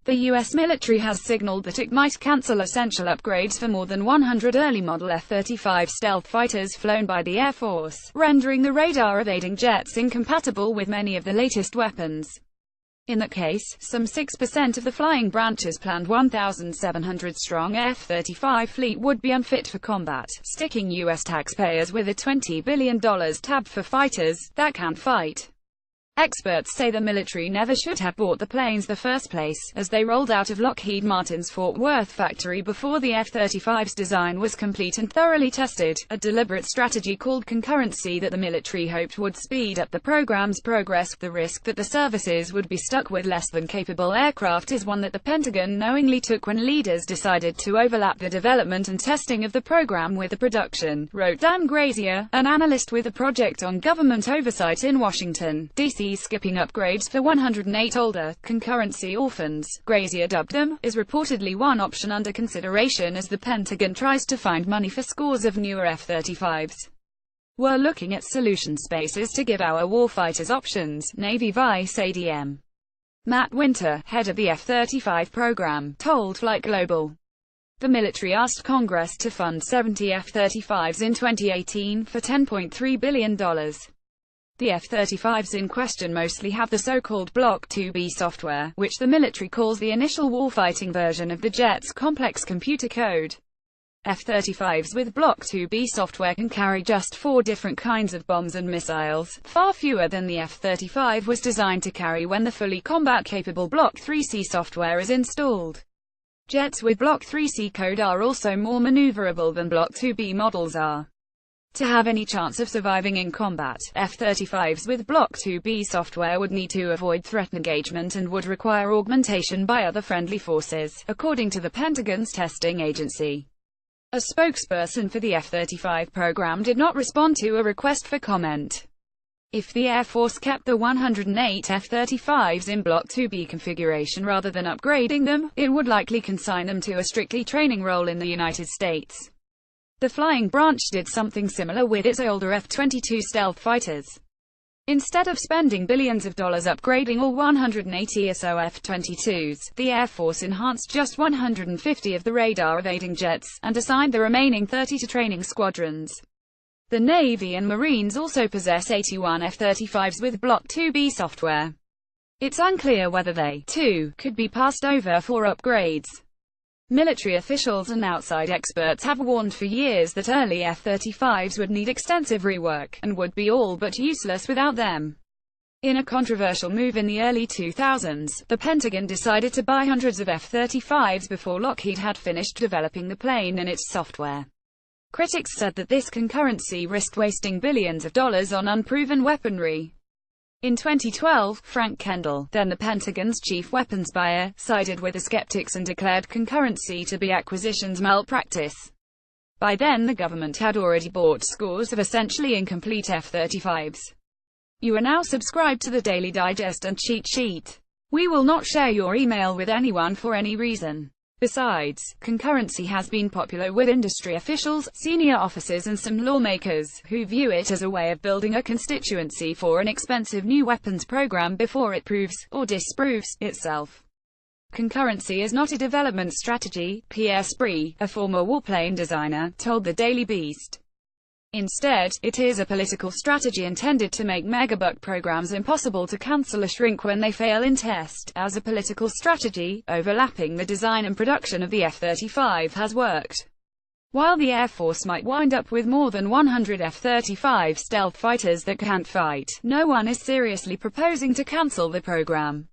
The U.S. military has signaled that it might cancel essential upgrades for more than 100 early model F-35 stealth fighters flown by the Air Force, rendering the radar-evading jets incompatible with many of the latest weapons. In that case, some 6% of the flying branch's planned 1,700-strong F-35 fleet would be unfit for combat, sticking U.S. taxpayers with a $20 billion tab for fighters that can't fight. Experts say the military never should have bought the planes the first place, as they rolled out of Lockheed Martin's Fort Worth factory before the F-35's design was complete and thoroughly tested, a deliberate strategy called concurrency that the military hoped would speed up the program's progress. The risk that the services would be stuck with less than capable aircraft is one that the Pentagon knowingly took when leaders decided to overlap the development and testing of the program with the production, wrote Dan Grazier, an analyst with the Project on Government Oversight in Washington, D.C. Skipping upgrades for 108 older, concurrency orphans, Grazier dubbed them, is reportedly one option under consideration as the Pentagon tries to find money for scores of newer F-35s. We're looking at solution spaces to give our warfighters options, Navy Vice ADM Matt Winter, head of the F-35 program, told Flight Global. The military asked Congress to fund 70 F-35s in 2018 for $10.3 billion. The F-35s in question mostly have the so-called Block 2B software, which the military calls the initial warfighting version of the jet's complex computer code. F-35s with Block 2B software can carry just 4 different kinds of bombs and missiles, far fewer than the F-35 was designed to carry when the fully combat-capable Block 3C software is installed. Jets with Block 3C code are also more maneuverable than Block 2B models are. To have any chance of surviving in combat, F-35s with Block 2B software would need to avoid threat engagement and would require augmentation by other friendly forces, according to the Pentagon's testing agency. A spokesperson for the F-35 program did not respond to a request for comment. If the Air Force kept the 108 F-35s in Block 2B configuration rather than upgrading them, it would likely consign them to a strictly training role in the United States. The flying branch did something similar with its older F-22 stealth fighters. Instead of spending billions of dollars upgrading all 180 or so F-22s, the Air Force enhanced just 150 of the radar-evading jets, and assigned the remaining 30 to training squadrons. The Navy and Marines also possess 81 F-35s with Block 2B software. It's unclear whether they, too, could be passed over for upgrades. Military officials and outside experts have warned for years that early F-35s would need extensive rework, and would be all but useless without them. In a controversial move in the early 2000s, the Pentagon decided to buy hundreds of F-35s before Lockheed had finished developing the plane and its software. Critics said that this concurrency risked wasting billions of dollars on unproven weaponry. In 2012, Frank Kendall, then the Pentagon's chief weapons buyer, sided with the skeptics and declared concurrency to be acquisitions malpractice. By then the government had already bought scores of essentially incomplete F-35s. You are now subscribed to the Daily Digest and Cheat Sheet. We will not share your email with anyone for any reason. Besides, concurrency has been popular with industry officials, senior officers and some lawmakers, who view it as a way of building a constituency for an expensive new weapons program before it proves, or disproves, itself. Concurrency is not a development strategy, Pierre Spree, a former warplane designer, told the Daily Beast. Instead, it is a political strategy intended to make megabuck programs impossible to cancel or shrink when they fail in test. As a political strategy, overlapping the design and production of the F-35 has worked. While the Air Force might wind up with more than 100 F-35 stealth fighters that can't fight, no one is seriously proposing to cancel the program.